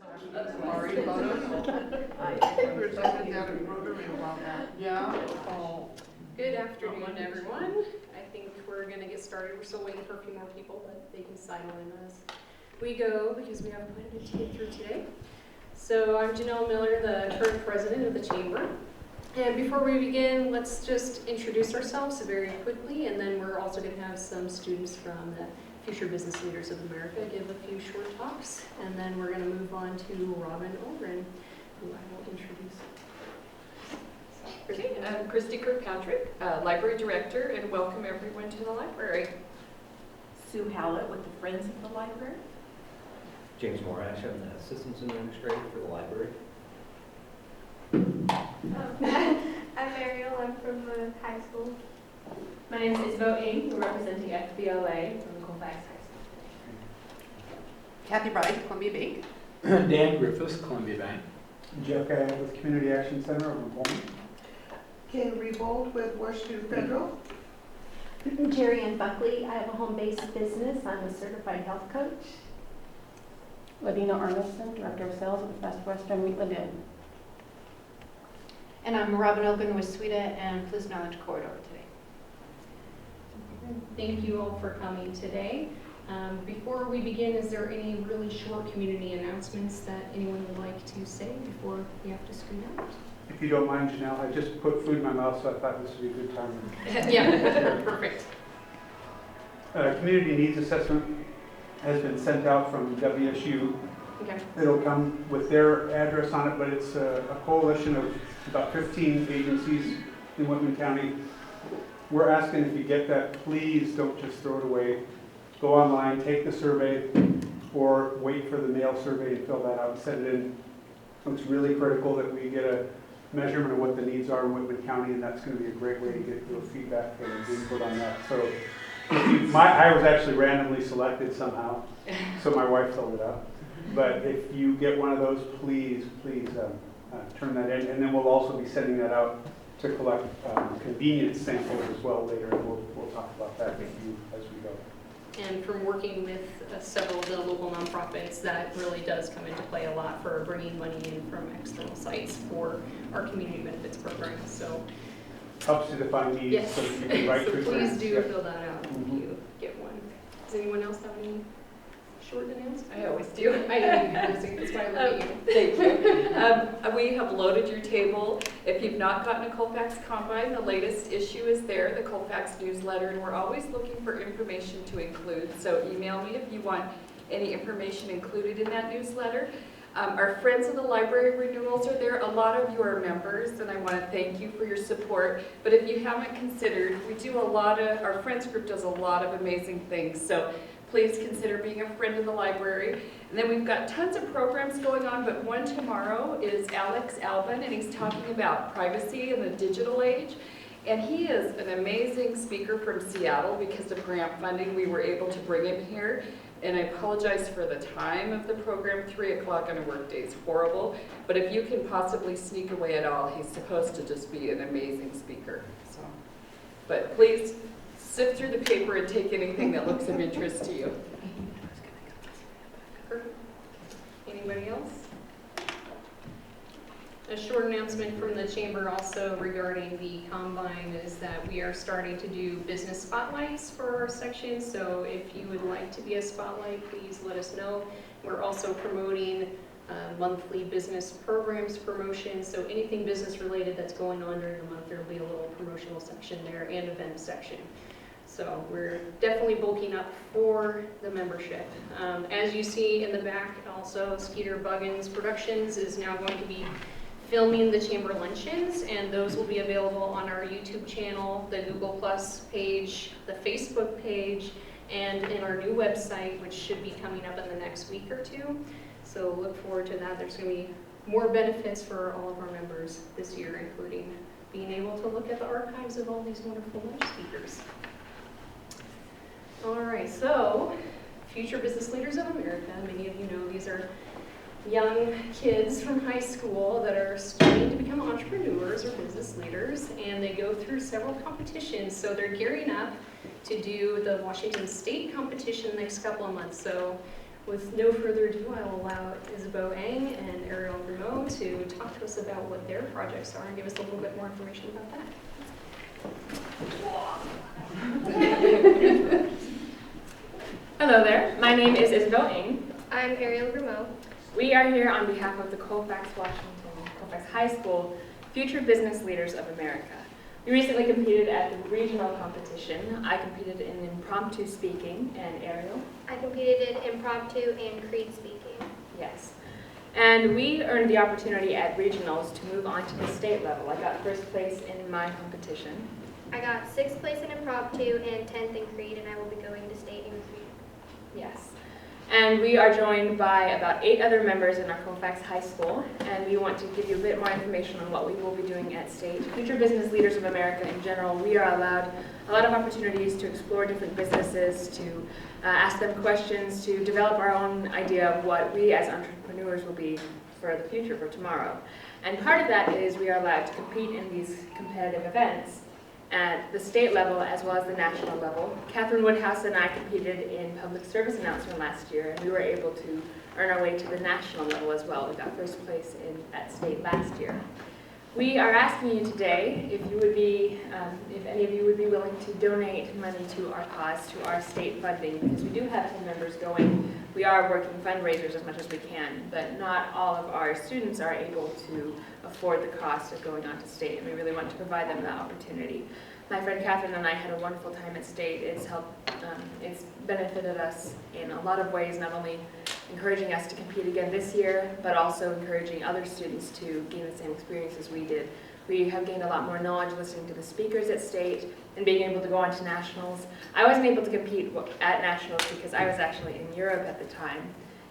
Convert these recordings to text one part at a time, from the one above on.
Sorry about it. There's something down in Rotary about that. Yeah. Oh. Good afternoon, everyone. I think we're going to get started. We're still waiting for a few more people, but they can sidle in as we go because we have quite a bit to get through today. So I'm Janelle Miller, the current president of the Chamber. And before we begin, let's just introduce ourselves very quickly, and then we're also going to have some students from the Future Business Leaders of America give a few short talks, and then we're going to move on to Robin Ohlgren, who I will introduce. Okay, I'm Christy Kirkpatrick, Library Director, and welcome everyone to the library. Sue Hallett with the Friends of the Library. James Morash, I'm the Assistant Administrator for the library. I'm Ariel, I'm from the high school. My name is Isabel Ng, we're representing FBLA from the Colfax High School. Kathy Wright, Columbia Bank. Dan Griffiths, Columbia Bank. Jeff Guy with Community Action Center over in Pullman. Kay Rebold with Washington Federal. Jerry Ann Buckley, I have a home-based business. I'm a certified health coach. Ladina Arneson, Director of Sales with Best Western Wheatland Inn. And I'm Robin Ohlgren with SWEDA and Palouse Knowledge Corridor today. Thank you all for coming today. Before we begin, is there any really short community announcements that anyone would like to say before we have to screen out? If you don't mind, Janelle, I just put food in my mouth, so I thought this would be a good time. Yeah, perfect. Community needs assessment has been sent out from WSU. Okay. It'll come with their address on it, but it's a coalition of about 15 agencies in Whitman County. We're asking if you get that, please don't just throw it away. Go online, take the survey, or wait for the mail survey and fill that out and send it in. It's really critical that we get a measurement of what the needs are in Whitman County, and that's going to be a great way to get your feedback and input on that. So I was actually randomly selected somehow, so my wife filled it out. But if you get one of those, please turn that in, and then we'll also be sending that out to collect convenience samples as well later, and we'll talk about that with you as we go. And from working with several of the local nonprofits, that really does come into play a lot for bringing money in from external sites for our community benefits program. So Helps you define needs, yes, so that you can write so your please grants. do Yep. fill that out if you get one. Does anyone else have any short announcements? I always do. I know, that's why I look at you. Thank you. We have loaded your table. If you've not gotten a Colfax Combine, the latest issue is there, the Colfax newsletter, and we're always looking for information to include. So email me if you want any information included in that newsletter. Our Friends of the Library renewals are there. A lot of you are members, and I want to thank you for your support. But if you haven't considered, we do a lot of, our Friends group does a lot of amazing things. So please consider being a friend of the library. And then we've got tons of programs going on, but one tomorrow is Alex Alban, and he's talking about privacy in the digital age. And he is an amazing speaker from Seattle. Because of grant funding, we were able to bring him here. And I apologize for the time of the program. 3 o'clock on a work day is horrible. But if you can possibly sneak away at all, he's supposed to just be an amazing speaker. So, but please sift through the paper and take anything that looks of interest to you. Anybody else? A short announcement from the Chamber also regarding the Combine is that we are starting to do business spotlights for our section. So if you would like to be a spotlight, please let us know. We're also promoting monthly business programs promotion. So anything business related that's going on during the month, there will be a little promotional section there and event section. So we're definitely bulking up for the membership. As you see in the back also, Skeeter Buggins Productions is now going to be filming the Chamber Luncheons, and those will be available on our YouTube channel, the Google Plus page, the Facebook page, and in our new website, which should be coming up in the next week or two. So look forward to that. There's going to be more benefits for all of our members this year, including being able to look at the archives of all these wonderful lunch speakers. All right, so Future Business Leaders of America, many of you know these are young kids from high school that are starting to become entrepreneurs or business leaders, and they go through several competitions. So they're gearing up to do the Washington State competition the next couple of months. So With no further ado, I will allow Isabeau Eng and Ariel Grimaud to talk to us about what their projects are and give us a little bit more information about that. Hello there, my name is Isabeau Eng. I'm Ariel Grimaud. We are here on behalf of the Colfax High School Future Business Leaders of America. We recently competed at the regional competition. I competed in impromptu speaking, and Ariel? I competed in impromptu and creed speaking. Yes. And we earned the opportunity at regionals to move on to the state level. I got first place in my competition. I got 6th place in impromptu and 10th in creed, and I will be going to state in creed. Yes. And we are joined by about 8 other members in our Colfax High School, and we want to give you a bit more information on what we will be doing at state. Future Business Leaders of America in general, we are allowed a lot of opportunities to explore different businesses, to ask them questions, to develop our own idea of what we as entrepreneurs will be for the future, for tomorrow. And part of that is we are allowed to compete in these competitive events at the state level as well as the national level. Catherine Woodhouse and I competed in public service announcement last year, and we were able to earn our way to the national level as well. We got first place at state last year. We are asking you today if you would be, if any of you would be willing to donate money to our cause, to our state funding, because we do have 10 members going. We are working fundraisers as much as we can, but not all of our students are able to afford the cost of going on to state, and we really want to provide them that opportunity. My friend Catherine and I had a wonderful time at state. It's benefited us in a lot of ways, not only encouraging us to compete again this year, but also encouraging other students to gain the same experience as we did. We have gained a lot more knowledge listening to the speakers at state and being able to go on to nationals. I wasn't able to compete at nationals because I was actually in Europe at the time,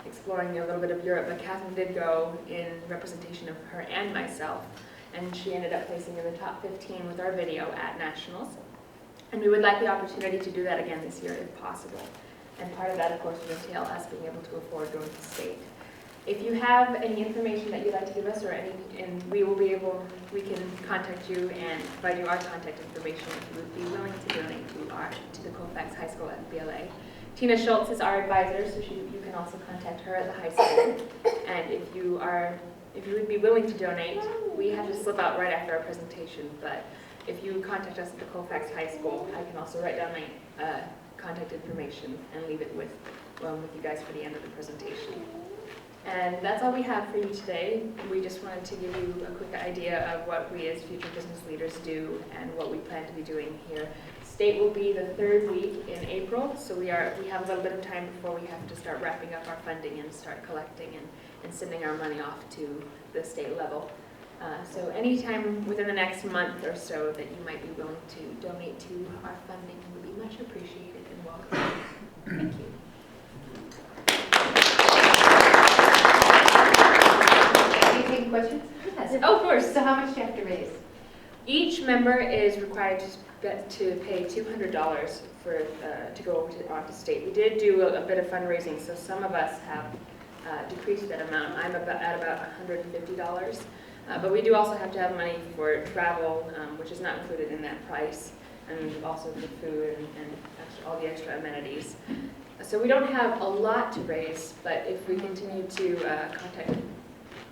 exploring a little bit of Europe, but Catherine did go in representation of her and myself, and she ended up placing in the top 15 with our video at nationals. And we would like the opportunity to do that again this year if possible. And part of that, of course, would entail us being able to afford going to state. If you have any information that you'd like to give us, and we can contact you and provide you our contact information if you would be willing to donate to the Colfax High School FBLA. Tina Schultz is our advisor, so you can also contact her at the high school. And if you would be willing to donate, we have to slip out right after our presentation, but if you contact us at the Colfax High School, I can also write down my contact information and leave it with you guys for the end of the presentation. And that's all we have for you today. We just wanted to give you a quick idea of what we as future business leaders do and what we plan to be doing here. State will be the 3rd week in April, so we have a little bit of time before we have to start wrapping up our funding and start collecting and sending our money off to the state level. So anytime within the next month or so that you might be willing to donate to our funding would be much appreciated and welcome. Thank you. Can you take questions? Yes. Oh, of course. So how much do you have to raise? Each member is required to pay $200 to go on to state. We did do a bit of fundraising, so some of us have decreased that amount. I'm at about $150. But we do also have to have money for travel, which is not included in that price, and also for food and all the extra amenities. So we don't have a lot to raise, but if we continue to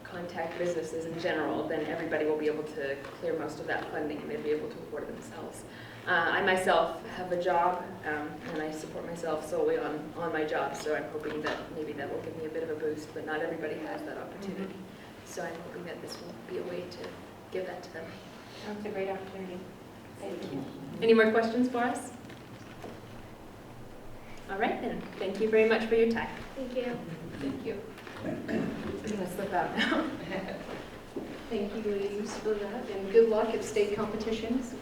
contact businesses in general, then everybody will be able to clear most of that funding and they'll be able to afford it themselves. I myself have a job, and I support myself solely on my job, so I'm hoping that maybe that will give me a bit of a boost, but not everybody has that opportunity. So I'm hoping that this will be a way to give that to them. That's a great opportunity. Thank you. Any more questions for us? All right then, thank you very much for your time. Thank you. Thank you. I'm going to slip out now. Thank you, ladies, for that, and good luck at state competitions.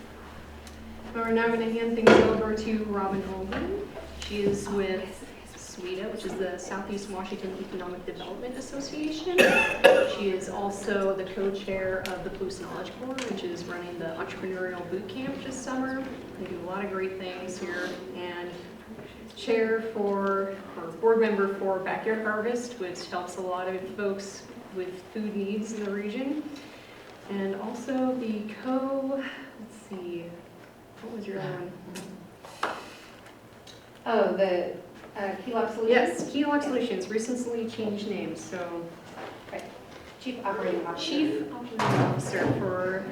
We're now going to hand things over to Robin Ohlgren. She is with SWEDA, which is the Southeast Washington Economic Development Association. She is also the co-chair of the Palouse Knowledge Corridor, which is running the entrepreneurial boot camp this summer. They do a lot of great things here, and board member for Backyard Harvest, which helps a lot of folks with food needs in the region. And also the let's see, what was your other one? Oh, the Keylog Solutions? Yes, Keylog Solutions recently changed names, so Chief Operating Officer. Chief Operating Officer for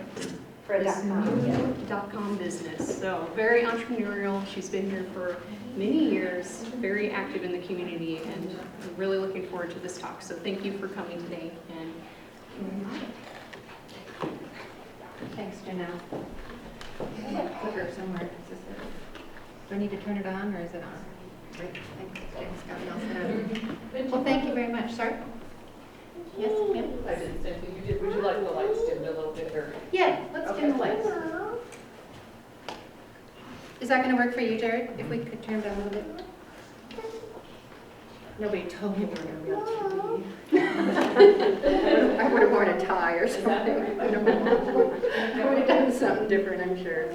For a this .com. new .com business. So very entrepreneurial. She's been here for many years, very active in the community, and I'm really looking forward to this talk. So thank you for coming today. And Thanks, Janelle. Clicker somewhere. Do I need to turn it on, or is it on? Great, thanks. Thanks, got me all set up. Well, thank you very much. Sorry? Yes, ma'am? I didn't say anything. You did. Would you like the lights dimmed a little bit or? Yeah, let's Okay. dim the lights. Is that going to work for you, Jared, if we could turn it down a little bit? Nobody told me we were going to be on TV. I would have worn a tie or something. I don't know. I would have done something different, I'm sure.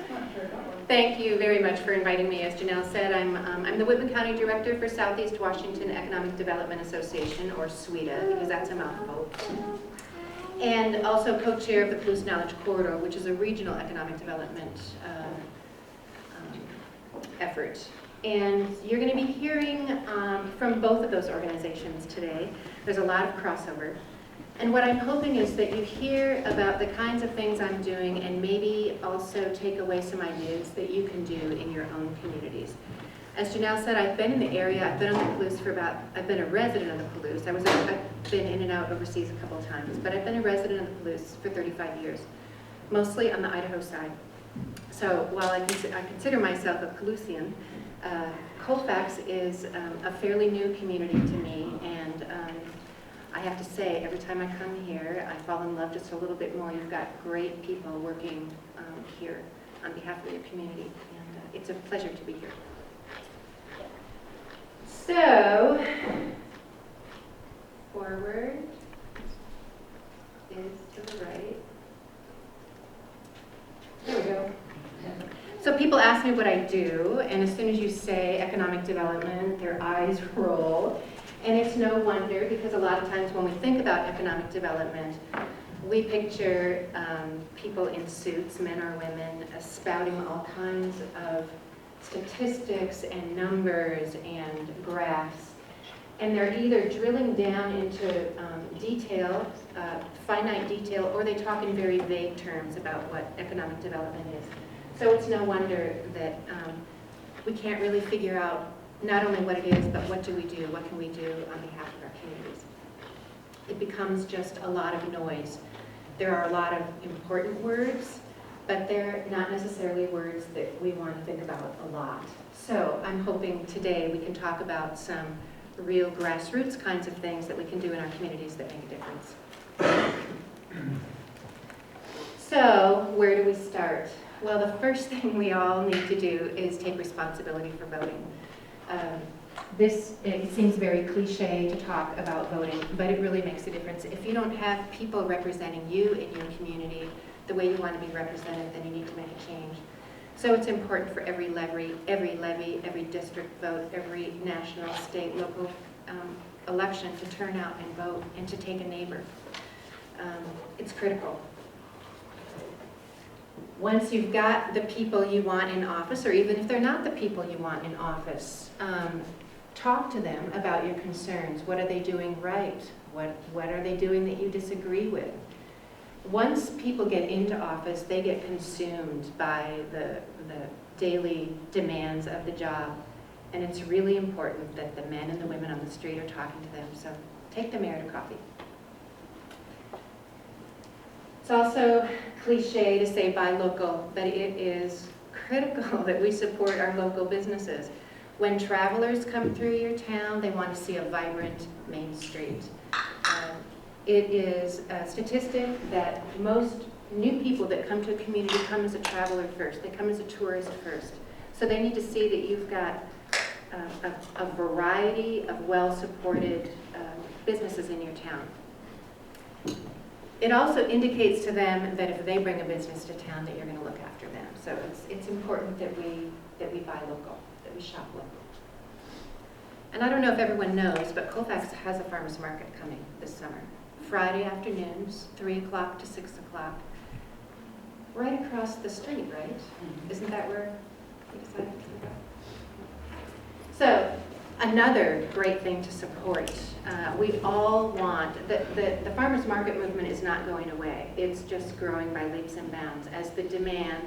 Thank you very much for inviting me. As Janelle said, I'm the Whitman County Director for Southeast Washington Economic Development Association, or SWEDA, because that's a mouthful. And also co-chair of the Palouse Knowledge Corridor, which is a regional economic development effort. And you're going to be hearing from both of those organizations today. There's a lot of crossover. And what I'm hoping is that you hear about the kinds of things I'm doing and maybe also take away some ideas that you can do in your own communities. As Janelle said, I've been in the area, I've been on the Palouse I've been a resident of the Palouse. I've been in and out overseas a couple of times, but I've been a resident of the Palouse for 35 years, mostly on the Idaho side. So while I consider myself a Palousian, Colfax is a fairly new community to me, and I have to say, every time I come here, I fall in love just a little bit more. You've got great people working here on behalf of your community, and it's a pleasure to be here. So, forward is to the right. There we go. So people ask me what I do, and as soon as you say economic development, their eyes roll. And it's no wonder, because a lot of times when we think about economic development, we picture people in suits, men or women, spouting all kinds of statistics and numbers and graphs. And they're either drilling down into detail, finite detail, or they talk in very vague terms about what economic development is. So it's no wonder that we can't really figure out not only what it is, but what do we do, what can we do on behalf of our communities. It becomes just a lot of noise. There are a lot of important words, but they're not necessarily words that we want to think about a lot. So I'm hoping today we can talk about some real grassroots kinds of things that we can do in our communities that make a difference. So where do we start? Well, the first thing we all need to do is take responsibility for voting. It seems very cliche to talk about voting, but it really makes a difference. If you don't have people representing you in your community the way you want to be represented, then you need to make a change. So it's important for every levy, every district vote, every national, state, local election to turn out and vote and to take a neighbor. It's critical. Once you've got the people you want in office, or even if they're not the people you want in office, talk to them about your concerns. What are they doing right? What are they doing that you disagree with? Once people get into office, they get consumed by the daily demands of the job. And it's really important that the men and the women on the street are talking to them. So take the mayor to coffee. It's also cliche to say buy local, but it is critical that we support our local businesses. When travelers come through your town, they want to see a vibrant Main Street. It is a statistic that most new people that come to a community come as a traveler first. They come as a tourist first. So they need to see that you've got a variety of well-supported businesses in your town. It also indicates to them that if they bring a business to town, that you're going to look after them. So it's important that we buy local, that we shop local. And I don't know if everyone knows, but Colfax has a farmers market coming this summer. Friday afternoons, 3 o'clock to 6 o'clock, right across the street, right? Isn't that where we decided to go? So Another great thing to support, we all want, the farmers market movement is not going away. It's just growing by leaps and bounds as the demand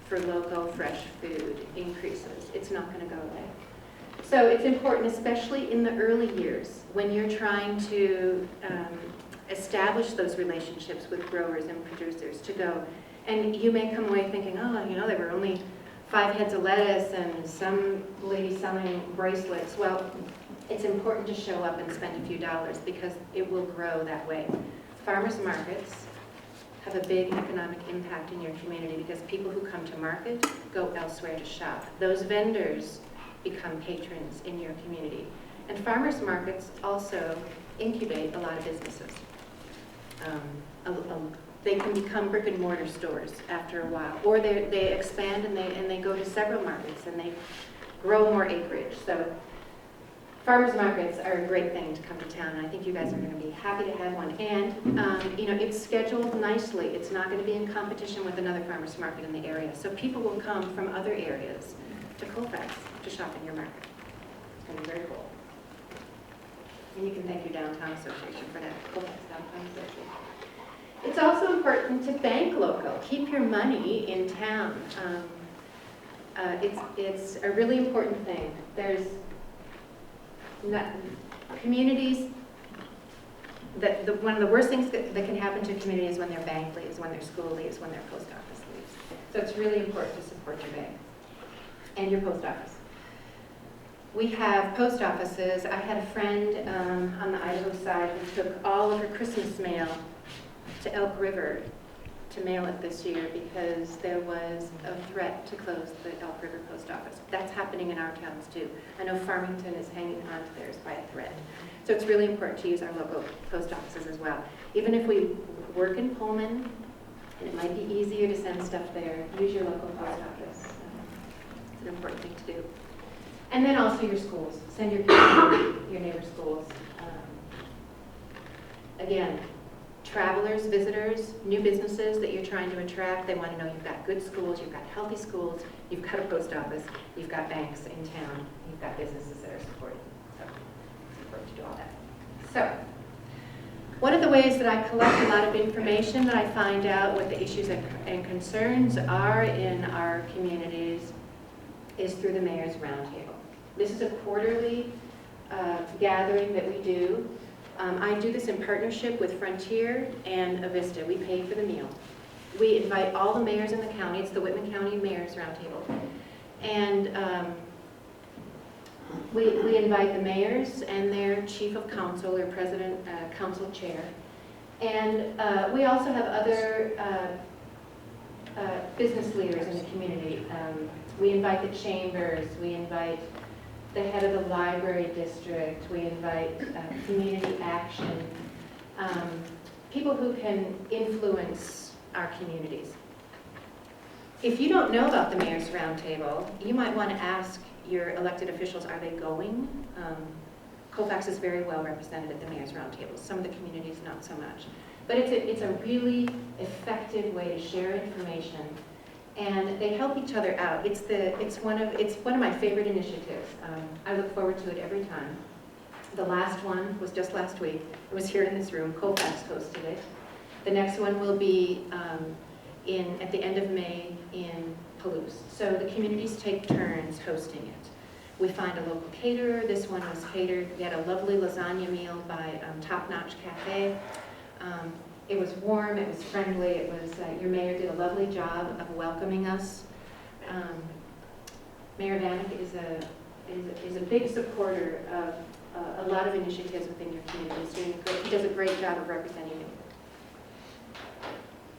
for local fresh food increases. It's not going to go away. So it's important, especially in the early years, when you're trying to establish those relationships with growers and producers, to go. And you may come away thinking, oh, you know, there were only 5 heads of lettuce and some lady selling bracelets. Well, it's important to show up and spend a few dollars because it will grow that way. Farmers markets have a big economic impact in your community because people who come to market go elsewhere to shop. Those vendors become patrons in your community. And farmers markets also incubate a lot of businesses. They can become brick and mortar stores after a while, or they expand and they go to several markets and they grow more acreage. So farmers markets are a great thing to come to town, and I think you guys are going to be happy to have one. And you know, it's scheduled nicely. It's not going to be in competition with another farmers market in the area. So people will come from other areas to Colfax to shop in your market. It's going to be very cool. And you can thank your downtown association for that. Colfax Downtown Association. It's also important to bank local. Keep your money in town. It's a really important thing. There's communities that one of the worst things that can happen to a community is when their bank leaves, when their school leaves, when their post office leaves. So it's really important to support your bank and your post office. We have post offices. I had a friend on the Idaho side who took all of her Christmas mail to Elk River to mail it this year because there was a threat to close the Elk River post office. That's happening in our towns too. I know Farmington is hanging on to theirs by a thread. So it's really important to use our local post offices as well. Even if we work in Pullman, and it might be easier to send stuff there, use your local post office. It's an important thing to do. And then also your schools. Send your kids to your neighbor schools. Again, travelers, visitors, new businesses that you're trying to attract, they want to know you've got good schools, you've got healthy schools, you've got a post office, you've got banks in town, you've got businesses that are supported. So it's important to do all that. So one of the ways that I collect a lot of information, that I find out what the issues and concerns are in our communities, is through the Mayor's Roundtable. This is a quarterly gathering that we do. I do this in partnership with Frontier and Avista. We pay for the meal. We invite all the mayors in the county. It's the Whitman County Mayor's Roundtable. And we invite the mayors and their chief of council or president, council chair. And we also have other business leaders in the community. We invite the chambers. We invite the head of the library district. We invite community action, people who can influence our communities. If you don't know about the Mayor's Roundtable, you might want to ask your elected officials, are they going? Colfax is very well represented at the Mayor's Roundtable. Some of the communities not so much. But it's a really effective way to share information, and they help each other out. It's one of my favorite initiatives. I look forward to it every time. The last one was just last week. It was here in this room. Colfax hosted it. The next one will be at the end of May in Palouse. So the communities take turns hosting it. We find a local caterer. This one was catered. We had a lovely lasagna meal by Top Notch Cafe. It was warm, it was friendly, it was, your mayor did a lovely job of welcoming us. Mayor Vanek is a big supporter of a lot of initiatives within your community. He does a great job of representing you.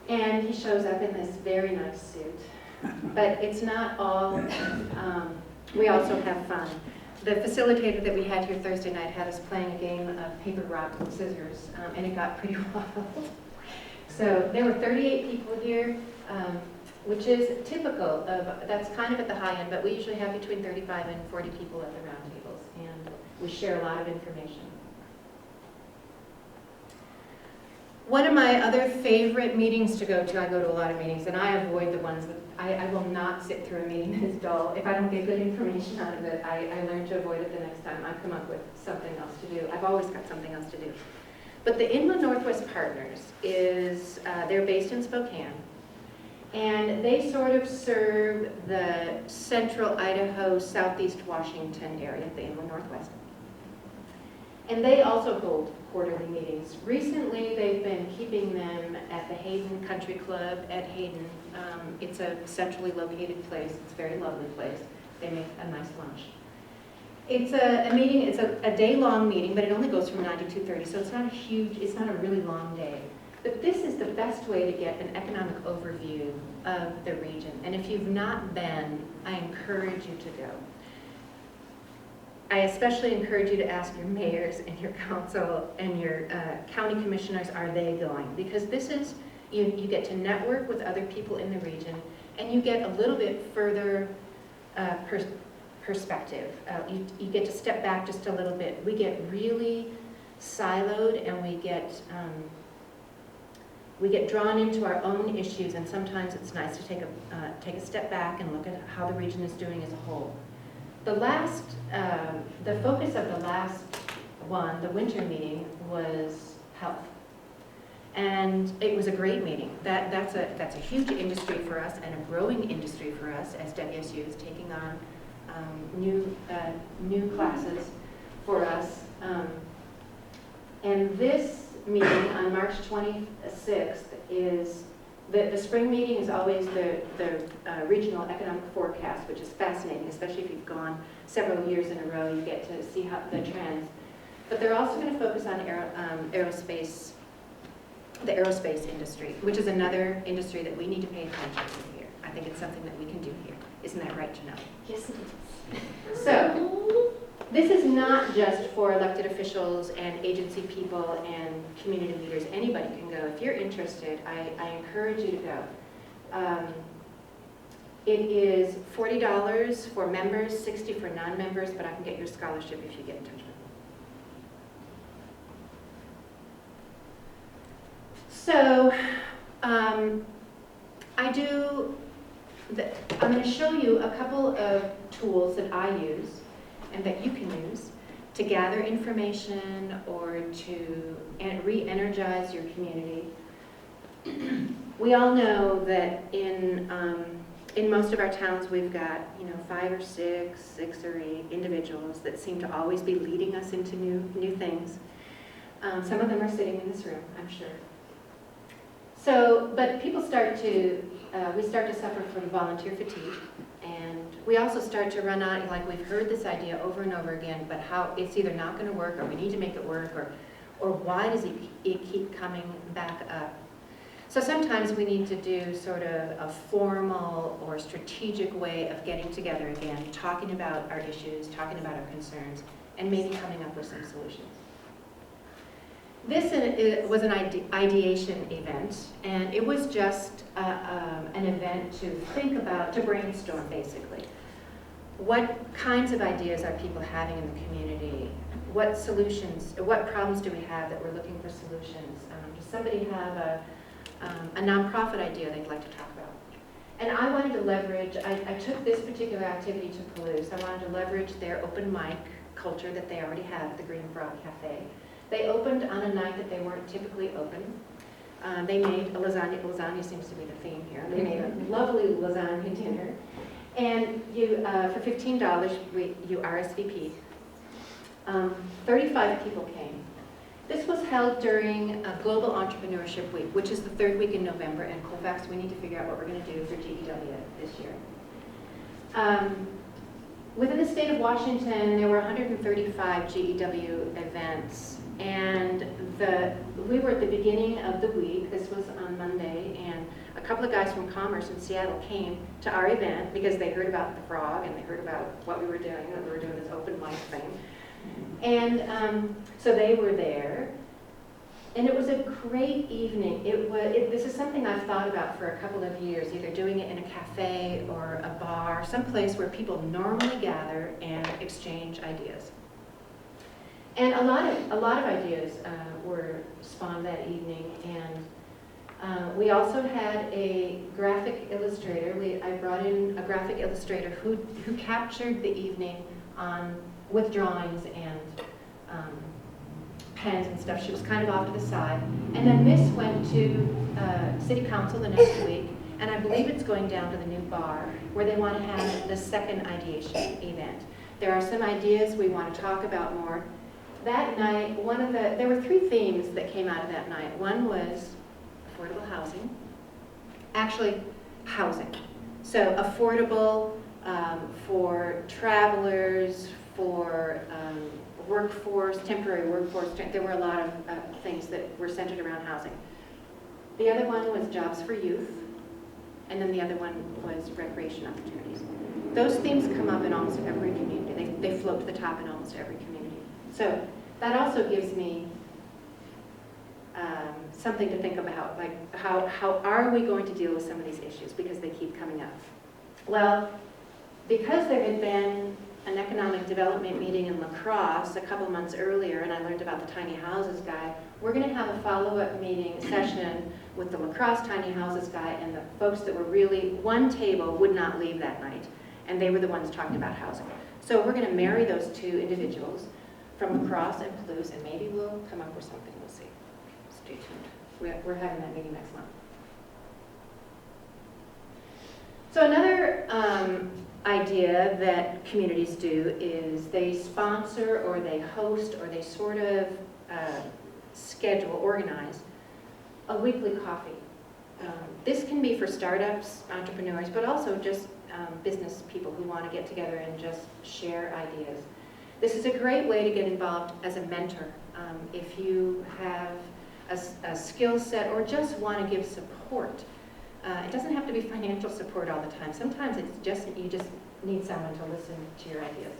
And he shows up in this very nice suit. But it's not all, we also have fun. The facilitator that we had here Thursday night had us playing a game of paper, rock, and scissors, and it got pretty wild. So there were 38 people here, which is typical of, that's kind of at the high end, but we usually have between 35 and 40 people at the roundtables, and we share a lot of information. One of my other favorite meetings to go to, I go to a lot of meetings, and I avoid the ones that, I will not sit through a meeting that is dull. If I don't get good information out of it, I learn to avoid it the next time. I come up with something else to do. I've always got something else to do. But the Inland Northwest Partners is, they're based in Spokane, and they sort of serve the central Idaho, southeast Washington area, the Inland Northwest. And they also hold quarterly meetings. Recently, they've been keeping them at the Hayden Country Club at Hayden. It's a centrally located place. It's a very lovely place. They make a nice lunch. It's a meeting, it's a day-long meeting, but it only goes from 9 to 2:30, so it's not a huge, it's not a really long day. But this is the best way to get an economic overview of the region. And if you've not been, I encourage you to go. I especially encourage you to ask your mayors and your council and your county commissioners, are they going? Because this is, you get to network with other people in the region, and you get a little bit further perspective. You get to step back just a little bit. We get really siloed, and we get drawn into our own issues, and sometimes it's nice to take a step back and look at how the region is doing as a whole. The focus of the last one, the winter meeting, was health. And it was a great meeting. That's a huge industry for us and a growing industry for us as WSU is taking on new classes for us. And this meeting on March 26th is, the spring meeting is always the regional economic forecast, which is fascinating, especially if you've gone several years in a row, you get to see how the trends. But they're also going to focus on aerospace, the aerospace industry, which is another industry that we need to pay attention to here. I think it's something that we can do here. Isn't that right, Janelle? Yes, it is. So, this is not just for elected officials and agency people and community leaders. Anybody can go. If you're interested, I encourage you to go. It is $40 for members, $60 for non-members, but I can get your scholarship if you get in touch with me. So, I'm going to show you a couple of tools that I use and that you can use to gather information or to re-energize your community. We all know that in most of our towns we've got 5 or 6 or 8 individuals that seem to always be leading us into new things. Some of them are sitting in this room, I'm sure. So, but people we start to suffer from volunteer fatigue, and we also start to run out, like we've heard this idea over and over again, but how it's either not going to work, or we need to make it work, or why does it keep coming back up? So sometimes we need to do sort of a formal or strategic way of getting together again, talking about our issues, talking about our concerns, and maybe coming up with some solutions. This was an ideation event, and it was just an event to think about, to brainstorm basically. What kinds of ideas are people having in the community? What solutions, what problems do we have that we're looking for solutions? Does somebody have a nonprofit idea they'd like to talk about? And I wanted to leverage, I took this particular activity to Palouse. I wanted to leverage their open mic culture that they already have at the Green Frog Cafe. They opened on a night that they weren't typically open. They made a lasagna. Lasagna seems to be the theme here. They made a lovely lasagna dinner. And you, for $15, you RSVP. 35 people came. This was held during a Global Entrepreneurship Week, which is the 3rd week in November, and Colfax, we need to figure out what we're going to do for GEW this year. Within the state of Washington, there were 135 GEW events, and we were at the beginning of the week. This was on Monday, and a couple of guys from Commerce in Seattle came to our event because they heard about the frog and they heard about what we were doing, that we were doing this open mic thing. And so they were there, and it was a great evening. This is something I've thought about for a couple of years, either doing it in a cafe or a bar, someplace where people normally gather and exchange ideas. And a lot of ideas were spawned that evening, and we also had a graphic illustrator. I brought in a graphic illustrator who captured the evening with drawings and pens and stuff. She was kind of off to the side. And then Miss went to City Council the next week, and I believe it's going down to the new bar where they want to have the second ideation event. There are some ideas we want to talk about more. That night, there were 3 themes that came out of that night. One was affordable housing. Actually, housing. So affordable for travelers, for workforce, temporary workforce. There were a lot of things that were centered around housing. The other one was jobs for youth, and then the other one was recreation opportunities. Those themes come up in almost every community. They float to the top in almost every community. So that also gives me something to think about, like how are we going to deal with some of these issues because they keep coming up. Well, because there had been an economic development meeting in La Crosse a couple months earlier, and I learned about the tiny houses guy, we're going to have a follow-up meeting session with the La Crosse tiny houses guy and the folks that were really, one table would not leave that night, and they were the ones talking about housing. So we're going to marry those 2 individuals from La Crosse and Palouse, and maybe we'll come up with something. We'll see. Stay tuned. We're having that meeting next month. So another idea that communities do is they sponsor or they host or they sort of organize a weekly coffee. This can be for startups, entrepreneurs, but also just business people who want to get together and just share ideas. This is a great way to get involved as a mentor. If you have a skill set or just want to give support. It doesn't have to be financial support all the time. Sometimes it's just, you just need someone to listen to your ideas.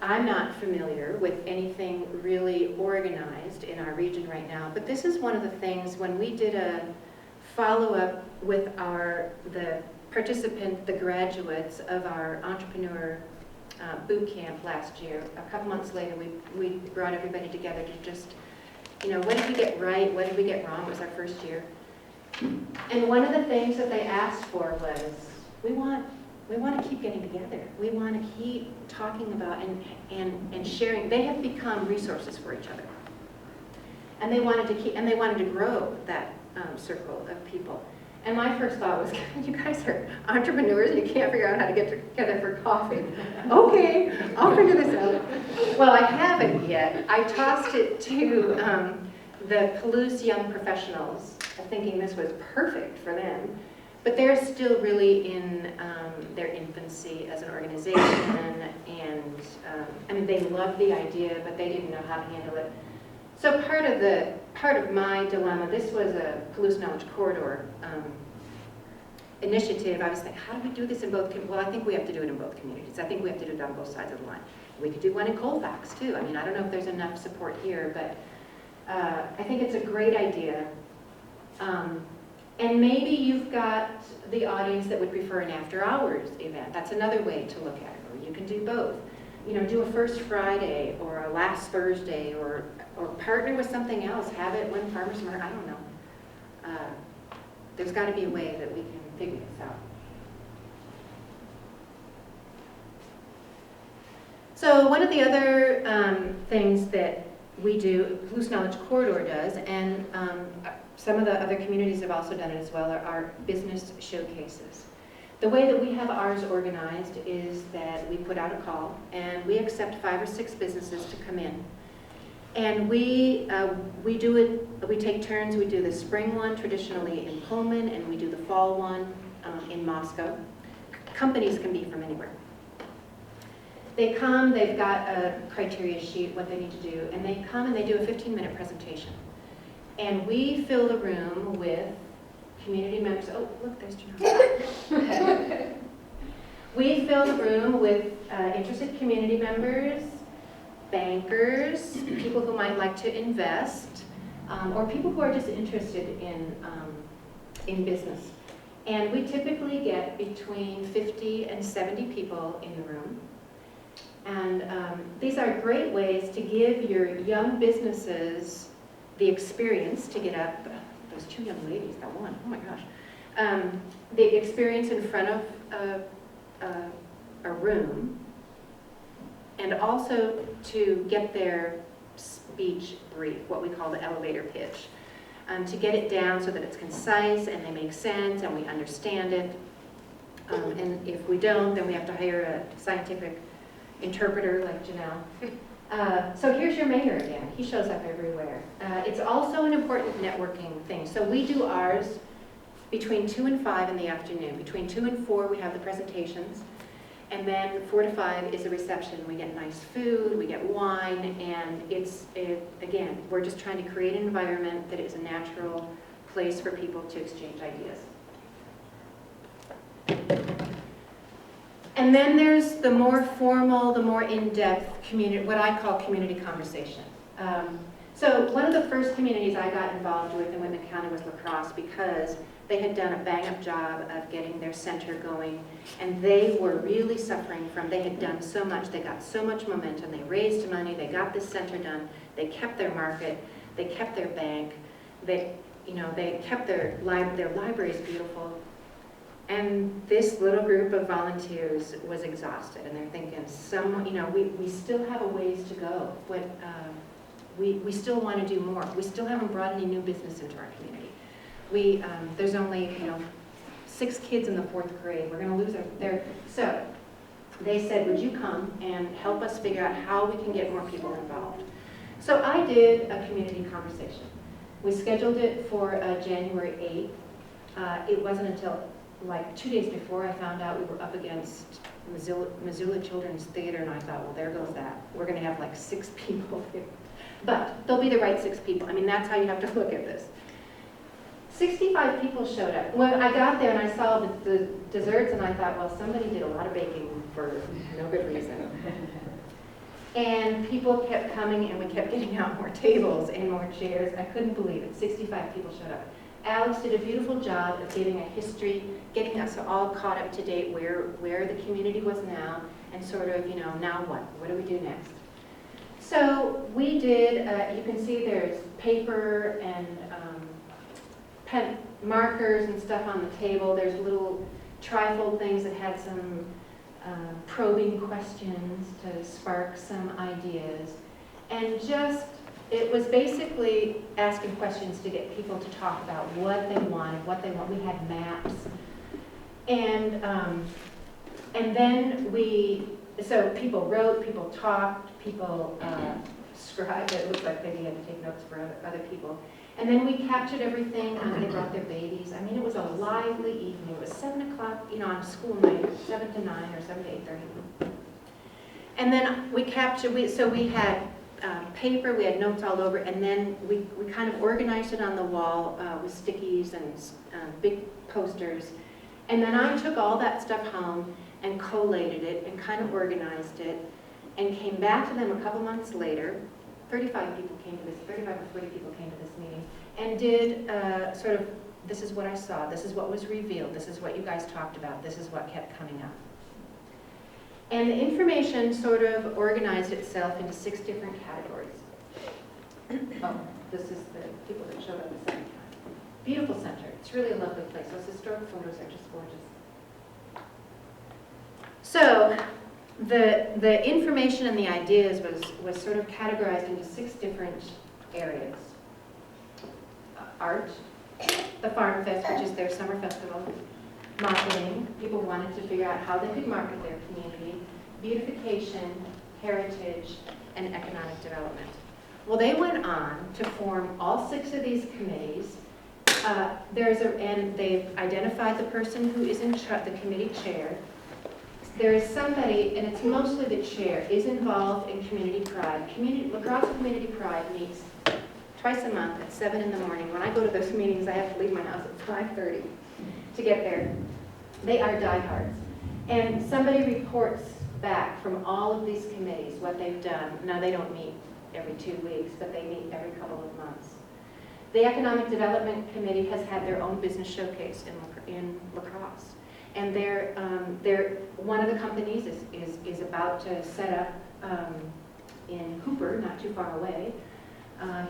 I'm not familiar with anything really organized in our region right now, but this is one of the things when we did a follow-up with the participant, the graduates of our entrepreneur boot camp last year. A couple months later, we brought everybody together to just, what did we get right? What did we get wrong? It was our first year. And one of the things that they asked for was, we want to keep getting together. We want to keep talking about and sharing. They have become resources for each other. And they wanted to grow that circle of people. And my first thought was, you guys are entrepreneurs and you can't figure out how to get together for coffee. Okay, I'll figure this out. Well, I haven't yet. I tossed it to the Palouse Young Professionals, thinking this was perfect for them. But they're still really in their infancy as an organization, and they loved the idea, but they didn't know how to handle it. So part of my dilemma, this was a Palouse Knowledge Corridor initiative. I was thinking, how do we do this in both? Well, I think we have to do it in both communities. I think we have to do it on both sides of the line. We could do one in Colfax too. I don't know if there's enough support here, but I think it's a great idea. And maybe you've got the audience that would prefer an after-hours event. That's another way to look at it. Or you can do both. Do a first Friday or a last Thursday, or partner with something else. Have it when farmers market. I don't know. There's got to be a way that we can figure this out. So one of the other things that we do, Palouse Knowledge Corridor does, and some of the other communities have also done it as well, are business showcases. The way that we have ours organized is that we put out a call and we accept 5 or 6 businesses to come in. And we do it, we take turns. We do the spring one traditionally in Pullman, and we do the fall one in Moscow. Companies can be from anywhere. They come, they've got a criteria sheet, what they need to do, and they come and they do a 15-minute presentation. And we fill the room with community members. Oh, look, there's Janelle. We fill the room with interested community members, bankers, people who might like to invest, or people who are just interested in business. And we typically get between 50 and 70 people in the room. And these are great ways to give your young businesses the experience to get up, those two young ladies, that one, oh my gosh, the experience in front of a room, and also to get their speech brief, what we call the elevator pitch, to get it down so that it's concise and they make sense and we understand it. And if we don't, then we have to hire a scientific interpreter like Janelle. So here's your mayor again. He shows up everywhere. It's also an important networking thing. So we do ours between 2 and 5 in the afternoon. Between 2 and 4 we have the presentations. And then 4 to 5 is a reception. We get nice food, we get wine, and again, we're just trying to create an environment that is a natural place for people to exchange ideas. And then there's the more formal, the more in-depth community, what I call community conversation. So one of the first communities I got involved with in Whitman County was La Crosse, because they had done a bang-up job of getting their center going, and they were really suffering from, they had done so much, they got so much momentum, they raised money, they got this center done, they kept their market, they kept their bank, they kept their libraries beautiful. And this little group of volunteers was exhausted, and they're thinking, we still have a ways to go. We still want to do more. We still haven't brought any new business into our community. There's only 6 kids in the 4th grade. We're going to lose their. So they said, would you come and help us figure out how we can get more people involved? So I did a community conversation. We scheduled it for January 8th. It wasn't until like 2 days before I found out we were up against Missoula Children's Theater, and I thought, well, there goes that. We're going to have like 6 people here. But they'll be the right 6 people. I mean, that's how you have to look at this. 65 people showed up. When I got there and I saw the desserts, and I thought, well, somebody did a lot of baking for no good reason. And people kept coming, and we kept getting out more tables and more chairs. I couldn't believe it. 65 people showed up. Alex did a beautiful job of giving a history, getting us all caught up to date where the community was now, and sort of, now what? What do we do next? So we did, you can see there's paper and pen markers and stuff on the table. There's little trifold things that had some probing questions to spark some ideas. And it was basically asking questions to get people to talk about what they wanted, what they want. We had maps. And then so people wrote, people talked, people scribed. It looked like maybe had to take notes for other people. And then we captured everything. They brought their babies. I mean, it was a lively evening. It was 7 o'clock, on a school night, 7 to 9 or 7 to 8:30. And then we captured, so we had paper, we had notes all over, and then we kind of organized it on the wall with stickies and big posters. And then I took all that stuff home and collated it and kind of organized it, and came back to them a couple months later. 35 or 40 people came to this meeting, and did sort of, this is what I saw, this is what was revealed, this is what you guys talked about, this is what kept coming up. And the information sort of organized itself into 6 different categories. Oh, this is the people that showed up the second time. Beautiful center. It's really a lovely place. Those historic photos are just gorgeous. So the information and the ideas was sort of categorized into 6 different areas. Art, the Farm Fest, which is their summer festival. Marketing, people wanted to figure out how they could market their community. Beautification, heritage, and economic development. Well, they went on to form all 6 of these committees. And they've identified the person who is in the committee chair. There is somebody, and it's mostly the chair, is involved in Community Pride. La Crosse Community Pride meets twice a month at 7 in the morning. When I go to those meetings, I have to leave my house at 5:30 to get there. They are diehards. And somebody reports back from all of these committees what they've done. Now, they don't meet every 2 weeks, but they meet every couple of months. The Economic Development Committee has had their own business showcase in La Crosse. And one of the companies is about to set up in Hooper, not too far away,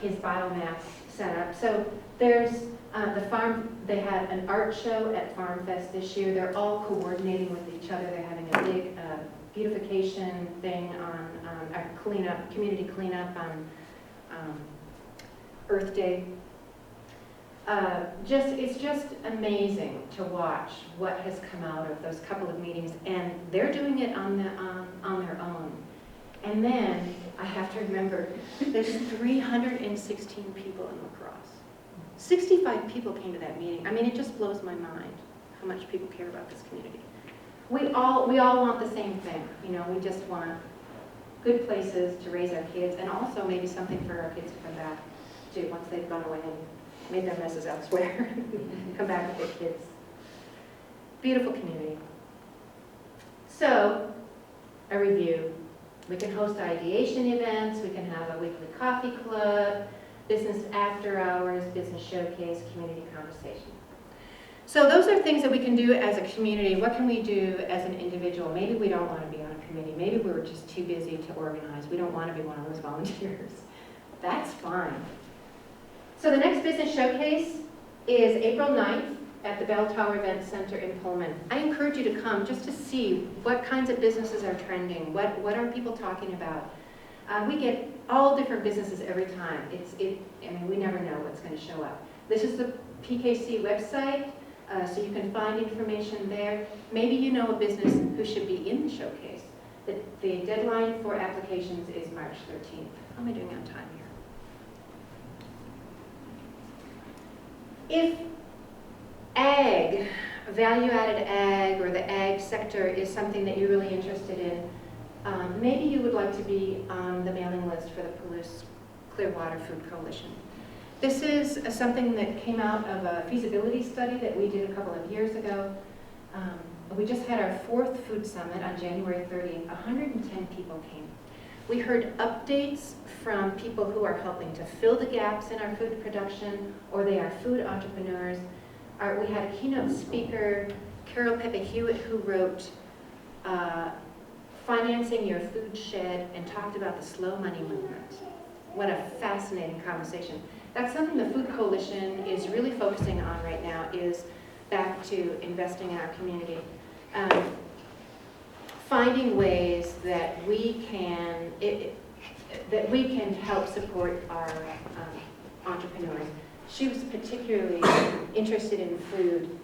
his biomass setup. So there's the farm, they had an art show at Farm Fest this year. They're all coordinating with each other. They're having a big beautification thing on a cleanup, community cleanup on Earth Day. It's just amazing to watch what has come out of those couple of meetings, and they're doing it on their own. And then I have to remember, there's 316 people in La Crosse. 65 people came to that meeting. I mean, it just blows my mind how much people care about this community. We all want the same thing, you know. We just want good places to raise our kids, and also maybe something for our kids to come back to once they've gone away and made their messes elsewhere. Come back with their kids. Beautiful community. So, a review. We can host ideation events, we can have a weekly coffee club, business after hours, business showcase, community conversation. So those are things that we can do as a community. What can we do as an individual? Maybe we don't want to be on a committee. Maybe we were just too busy to organize. We don't want to be one of those volunteers. That's fine. So the next business showcase is April 9th at the Bell Tower Event Center in Pullman. I encourage you to come just to see what kinds of businesses are trending, what are people talking about. We get all different businesses every time. I mean, we never know what's going to show up. This is the PKC website, so you can find information there. Maybe you know a business who should be in the showcase. The deadline for applications is March 13th. How am I doing on time here? If ag, value-added ag, or the ag sector is something that you're really interested in, maybe you would like to be on the mailing list for the Palouse Clearwater Food Coalition. This is something that came out of a feasibility study that we did a couple of years ago. We just had our 4th food summit on January 30th. 110 people came. We heard updates from people who are helping to fill the gaps in our food production, or they are food entrepreneurs. We had a keynote speaker, Carol Pepe Hewitt, who wrote Financing Your Food Shed and talked about the slow money movement. What a fascinating conversation. That's something the Food Coalition is really focusing on right now, is back to investing in our community. Finding ways that we can help support our entrepreneurs. She was particularly interested in food,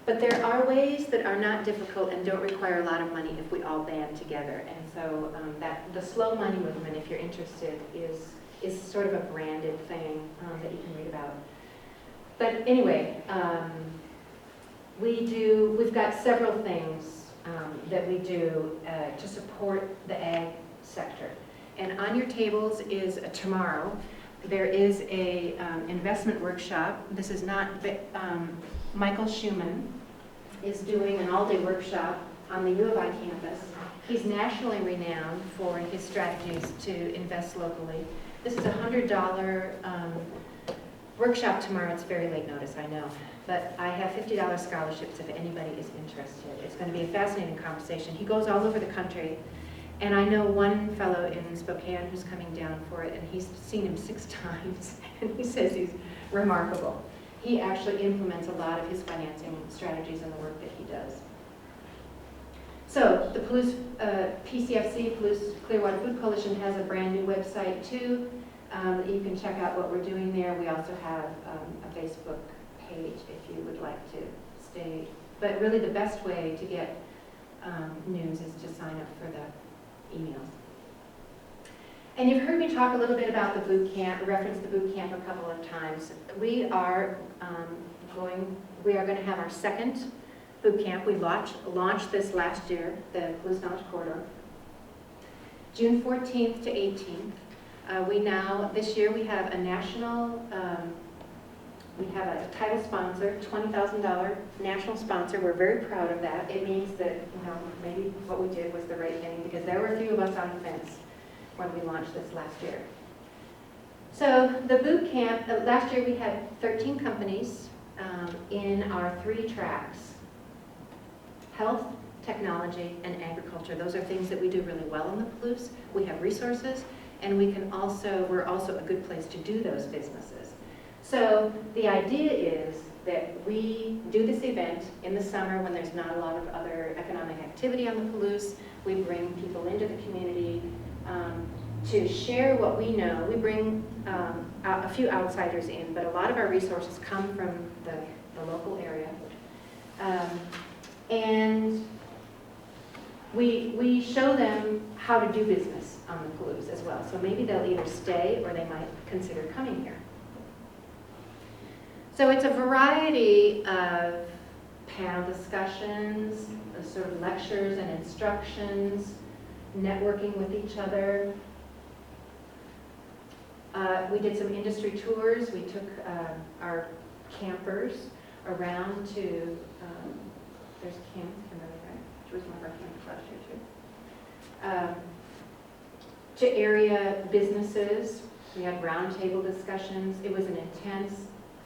but there are ways that are not difficult and don't require a lot of money if we all band together. And so that the slow money movement, if you're interested, is sort of a branded thing that you can read about. But anyway, we've got several things that we do to support the ag sector. And on your tables is tomorrow, there is a investment workshop. This is not, Michael Schumann is doing an all-day workshop on the U of I campus. He's nationally renowned for his strategies to invest locally. This is a $100 workshop tomorrow. It's very late notice, I know. But I have $50 scholarships if anybody is interested. It's going to be a fascinating conversation. He goes all over the country. And I know one fellow in Spokane who's coming down for it, and he's seen him 6 times, and he says he's remarkable. He actually implements a lot of his financing strategies in the work that he does. So the Palouse PCFC, Palouse Clearwater Food Coalition, has a brand new website too. You can check out what we're doing there. We also have a Facebook page if you would like to stay. But really the best way to get news is to sign up for the emails. And you've heard me talk a little bit about the boot camp, reference the boot camp a couple of times. We are going to have our 2nd boot camp. We launched this last year, the Palouse Knowledge Corridor, June 14th to 18th. This year we have a national, we have a title sponsor, $20,000 national sponsor. We're very proud of that. It means that, maybe what we did was the right thing, because there were a few of us on the fence when we launched this last year. So the boot camp, last year we had 13 companies in our 3 tracks. health, technology, and agriculture. Those are things that we do really well in the Palouse. We have resources, and we're also a good place to do those businesses. So the idea is that we do this event in the summer when there's not a lot of other economic activity on the Palouse. We bring people into the community to share what we know. We bring a few outsiders in, but a lot of our resources come from the local area. And we show them how to do business on the Palouse as well. So maybe they'll either stay or they might consider coming here. So it's a variety of panel discussions, sort of lectures and instructions, networking with each other. We did some industry tours. We took our campers around to, there's Kimberly, right? She was one of our campers last year too. To area businesses. We had roundtable discussions. It was an intense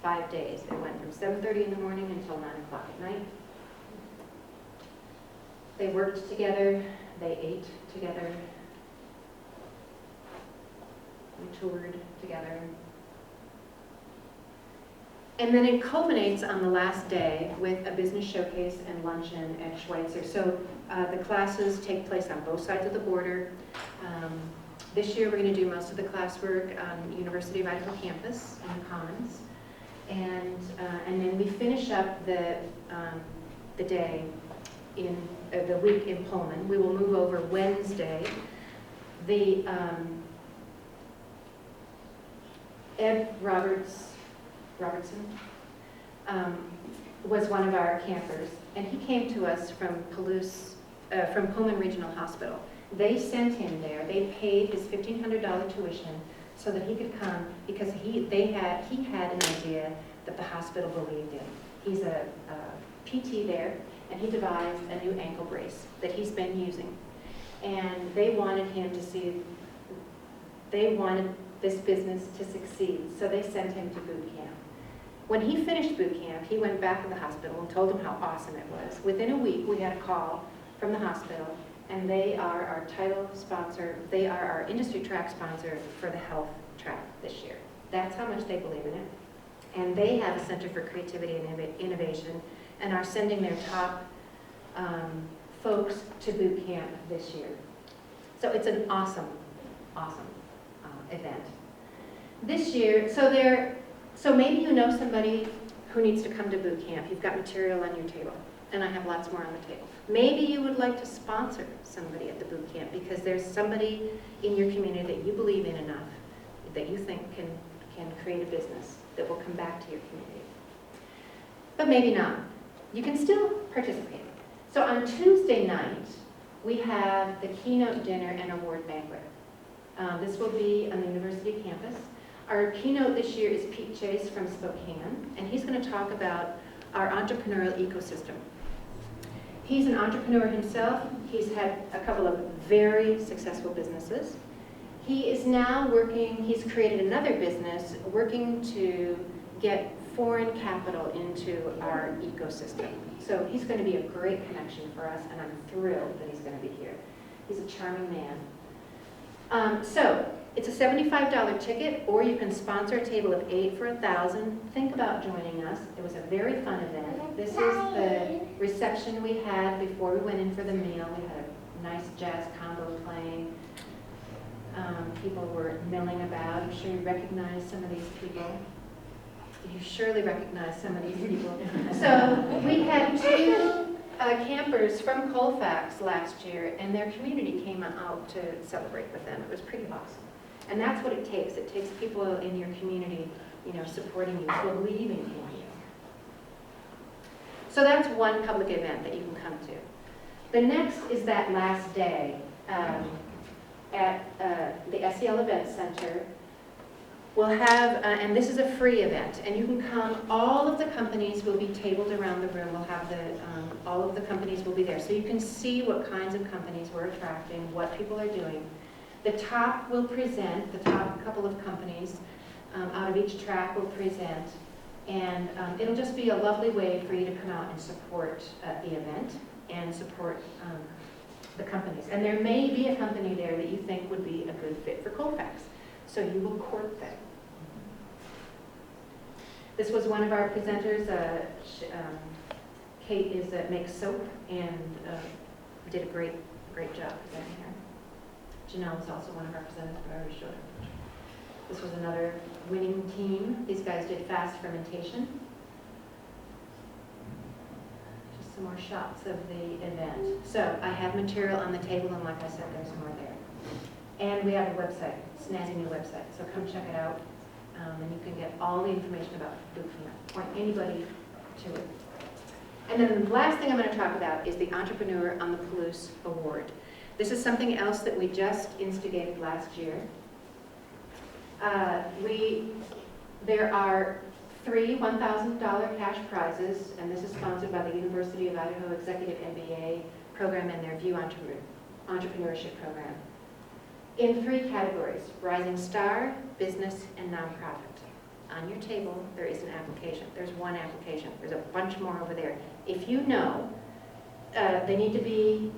5 days. It went from 7:30 in the morning until 9 o'clock at night. They worked together. They ate together. We toured together. And then it culminates on the last day with a business showcase and luncheon at Schweitzer. So the classes take place on both sides of the border. This year we're going to do most of the classwork on University of Idaho campus in the Commons. And then we finish up the day in the week in Pullman. We will move over Wednesday. Ed Robertson was one of our campers, and he came to us from from Pullman Regional Hospital. They sent him there. They paid his $1,500 tuition so that he could come because he had an idea that the hospital believed in. He's a PT there, and he devised a new ankle brace that he's been using. And they wanted him to see, they wanted this business to succeed, so they sent him to boot camp. When he finished boot camp, he went back to the hospital and told them how awesome it was. Within a week, we had a call from the hospital, and they are our title sponsor. They are our industry track sponsor for the health track this year. That's how much they believe in it. And they have a Center for Creativity and Innovation and are sending their top folks to boot camp this year. So it's an awesome, awesome event. This year, so maybe you know somebody who needs to come to boot camp. You've got material on your table, and I have lots more on the table. Maybe you would like to sponsor somebody at the boot camp because there's somebody in your community that you believe in enough that you think can create a business that will come back to your community. But maybe not. You can still participate. So on Tuesday night, we have the keynote dinner and award banquet. This will be on the university campus. Our keynote this year is Pete Chase from Spokane, and he's going to talk about our entrepreneurial ecosystem. He's an entrepreneur himself. He's had a couple of very successful businesses. He is now he's created another business working to get foreign capital into our ecosystem. So he's going to be a great connection for us, and I'm thrilled that he's going to be here. He's a charming man. So it's a $75 ticket, or you can sponsor a table of 8 for $1,000. Think about joining us. It was a very fun event. This is the reception we had before we went in for the meal. We had a nice jazz combo playing. People were milling about. I'm sure you recognize some of these people. You surely recognize some of these people. So we had 2 campers from Colfax last year, and their community came out to celebrate with them. It was pretty awesome. And that's what it takes. It takes people in your community, supporting you, believing in you. So that's one public event that you can come to. The next is that last day at the SEL Event Center. We'll have, and this is a free event, and you can come. All of the companies will be tabled around the room. We'll have all of the companies will be there. So you can see what kinds of companies we're attracting, what people are doing. The top will present, the top couple of companies out of each track will present, and it'll just be a lovely way for you to come out and support the event. and support the companies. And there may be a company there that you think would be a good fit for Colfax. So you will court them. This was one of our presenters. Kate makes soap and did a great job presenting her. Janelle was also one of our presenters, but I already showed her. This was another winning team. These guys did fast fermentation. Just some more shots of the event. So I have material on the table, and like I said, there's more there. And we have a website, snazzy new website. So come check it out, and you can get all the information about boot camp. Point anybody to it. And then the last thing I'm going to talk about is the Entrepreneur on the Palouse Award. This is something else that we just instigated last year. There are 3 $1,000 cash prizes, and this is sponsored by the University of Idaho Executive MBA program and their VIEW Entrepreneurship program. In 3 categories: Rising Star, Business, and Nonprofit. On your table, there is an application. There's one application. There's a bunch more over there. If you know, they need to be,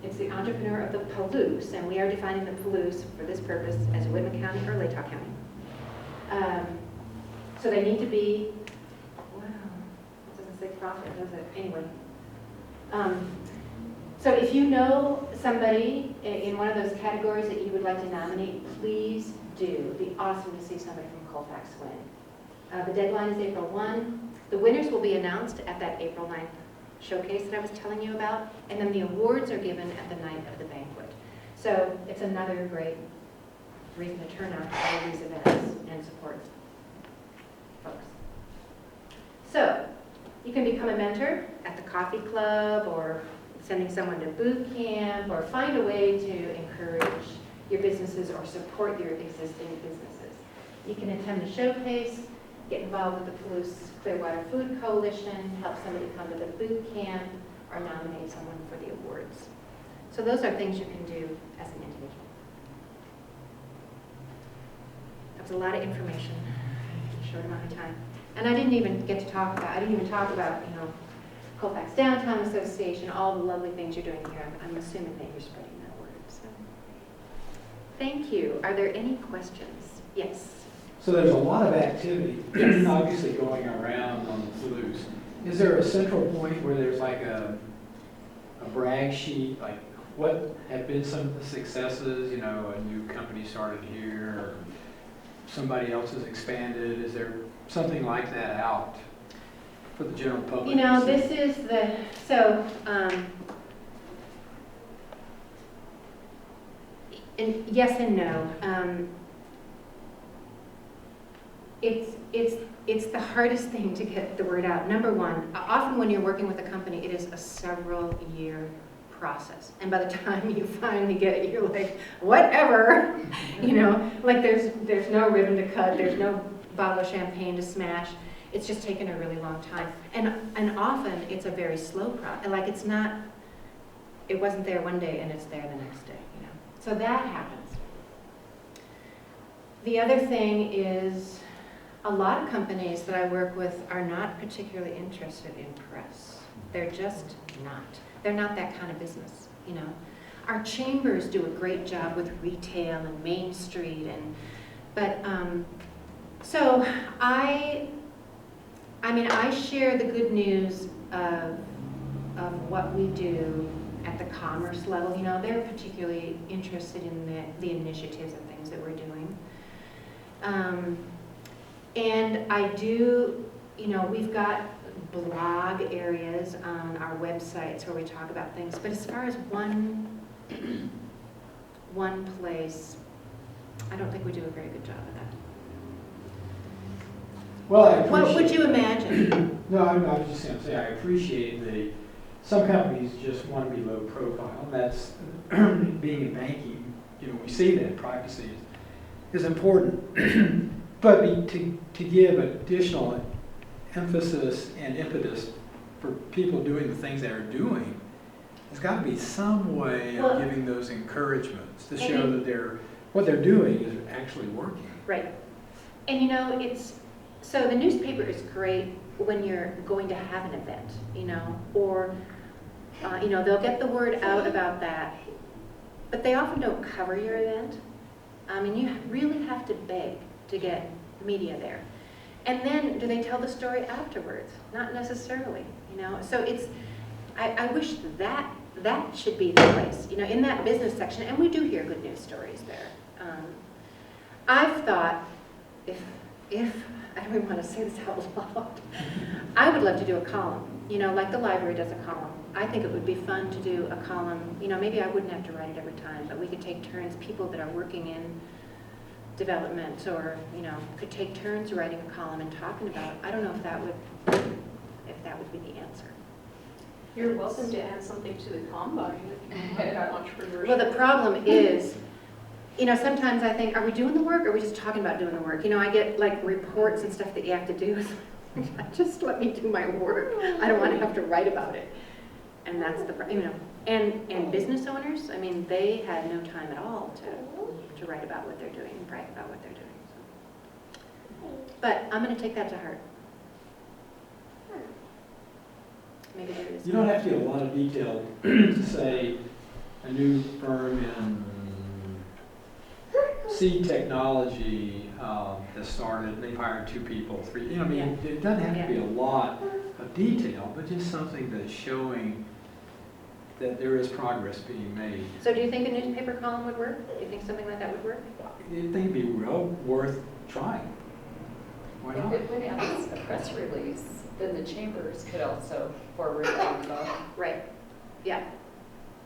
it's the Entrepreneur of the Palouse, and we are defining the Palouse for this purpose as Whitman County or Latah County. So they need to be, wow, it doesn't say profit, does it? Anyway. So if you know somebody in one of those categories that you would like to nominate, please do. It'd be awesome to see somebody from Colfax win. The deadline is April 1. The winners will be announced at that April 9th showcase that I was telling you about, and then the awards are given at the night of the banquet. So it's another great reason to turn out to all these events and support folks. So you can become a mentor at the coffee club, or sending someone to boot camp, or find a way to encourage your businesses or support your existing businesses. You can attend the showcase, get involved with the Palouse Clearwater Food Coalition, help somebody come to the boot camp, or nominate someone for the awards. So those are things you can do as an individual. That was a lot of information in a short amount of time. And I didn't even talk about, Colfax Downtown Association, all the lovely things you're doing here. I'm assuming that you're spreading that word. So. Thank you. Are there any questions? Yes. So there's a lot of activity, obviously going around on the Palouse. Is there a central point where there's like a brag sheet, like what have been some of the successes, a new company started here, or somebody else has expanded? Is there something like that out for the general public? This is and yes and no. It's the hardest thing to get the word out. Number one, often when you're working with a company, it is a several-year process. And by the time you finally get it, you're like, whatever. Like there's no ribbon to cut, there's no bottle of champagne to smash. It's just taken a really long time. And often it's a very slow process. Like it wasn't there one day and it's there the next day, So that happens. The other thing is a lot of companies that I work with are not particularly interested in press. They're just not. They're not that kind of business, Our chambers do a great job with retail and Main Street, so I share the good news of what we do at the commerce level. They're particularly interested in the initiatives and things that we're doing. And I do, we've got blog areas on our websites where we talk about things, but as far as one place, I don't think we do a very good job of that. Well, I appreciate. What would you imagine? No, I was just going to say I appreciate that some companies just want to be low profile. That's being in banking. We see that privacy is important, but to give additional emphasis and impetus for people doing the things they are doing, there's got to be some way of giving those encouragements to show that what they're doing is actually working. Right. And so the newspaper is great when you're going to have an event, or You know, they'll get the word out about that, but they often don't cover your event. I mean, you really have to beg to get media there. And then, do they tell the story afterwards? Not necessarily, you know? So it's, I wish that should be the place, you know, in that business section, and we do hear good news stories there. I've thought, if I don't even want to say this out loud, I would love to do a column, you know, like the library does a column. I think it would be fun to do a column, you know, maybe I wouldn't have to write it every time, but we could take turns, people that are working in development or, you know, could take turns writing a column and talking about it. I don't know if that would be the answer. You're welcome to add something to the combine if you want that entrepreneurship. Well, the problem is, you know, sometimes I think, are we doing the work or are we just talking about doing the work? You know, I get like reports and stuff that you have to do. Just let me do my work. I don't want to have to write about it. And that's the, you know, and business owners, I mean, they had no time at all to write about what they're doing and brag about what they're doing. So. But I'm going to take that to heart. Maybe there is. You don't have to get a lot of detail to say a new firm in seed technology has started, they've hired 2 people, 3, you know, I mean, it doesn't have to be a lot of detail, but just something that's showing that there is progress being made. So do you think a newspaper column would work? Do you think something like that would work? I think it'd be well worth trying. Why not? If it went out as a press release, then the chambers could also forward that info. Right. Yeah.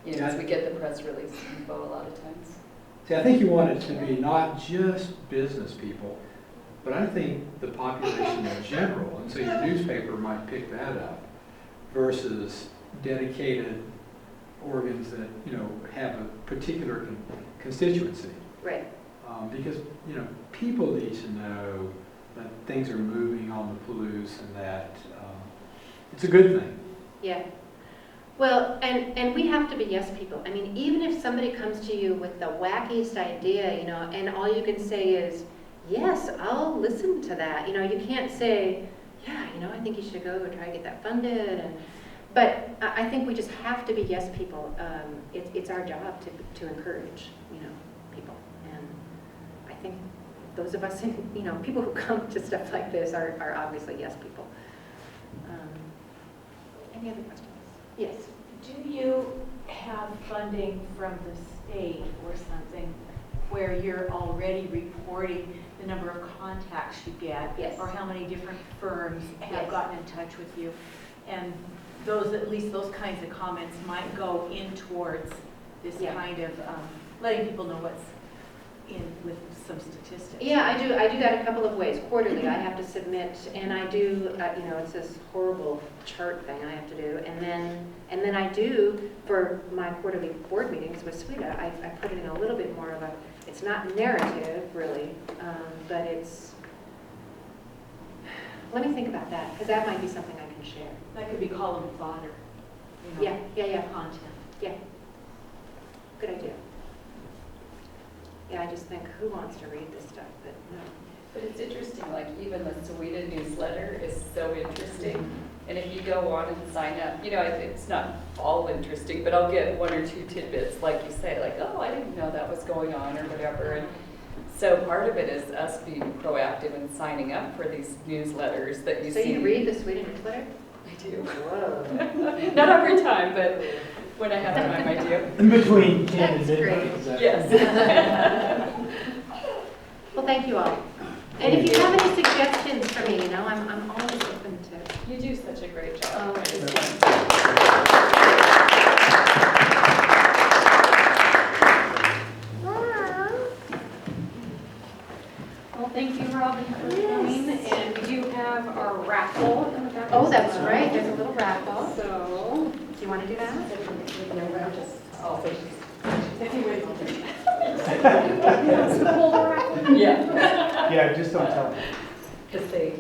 You know, as we get the press release info a lot of times. See, I think you want it to be not just business people, but I think the population in general, and so your newspaper might pick that up versus dedicated organs that, you know, have a particular constituency. Right. Because, you know, people need to know that things are moving on the Palouse and that it's a good thing. Yeah. Well, and we have to be yes people. I mean, even if somebody comes to you with the wackiest idea, you know, and all you can say is, yes, I'll listen to that. You know, you can't say, yeah, you know, I think you should go try to get that funded. But I think we just have to be yes people. It's our job to encourage, you know, people. And I think those of us, you know, people who come to stuff like this are obviously yes people. Any other questions? Yes. Do you have funding from the state or something where you're already reporting the number of contacts you get? Yes. Or how many different firms have Yes. gotten in touch with you? And those, at least those kinds of comments might go in towards this Yeah. kind of letting people know what's in with some statistics. Yeah, I do that a couple of ways. Quarterly, I have to submit, and I do, you know, it's this horrible chart thing I have to do, and then I do for my quarterly board meetings with Sweta. I put it in a little bit more of a, it's not narrative really, but it's. Let me think about that, because that might be something I can share. That could be column fodder. You know, Yeah. content. Yeah. Good idea. Yeah, I just think, who wants to read this stuff? But no. But it's interesting, like even the Sweden newsletter is so interesting. And if you go on and sign up, you know, it's not all interesting, but I'll get 1 or 2 tidbits, like you say, like, oh, I didn't know that was going on or whatever. And so part of it is us being proactive and signing up for these newsletters that you see. So you read the Sweden newsletter? I do. Whoa. Not every time, but when I have time, I do. In between 10 and That's midnight. great. Is that- Yes. Well, thank you all. And if you have any suggestions for me, you know, I'm always open to. You do such a great job. Oh, I just thank Well, thank you, Robin, for coming, and we do have our raffle in the back. Oh, as that's well. right, there's a little raffle. So, Do you want to do that? it's the whole raffle. Yeah. Yeah, just don't tell them. Because they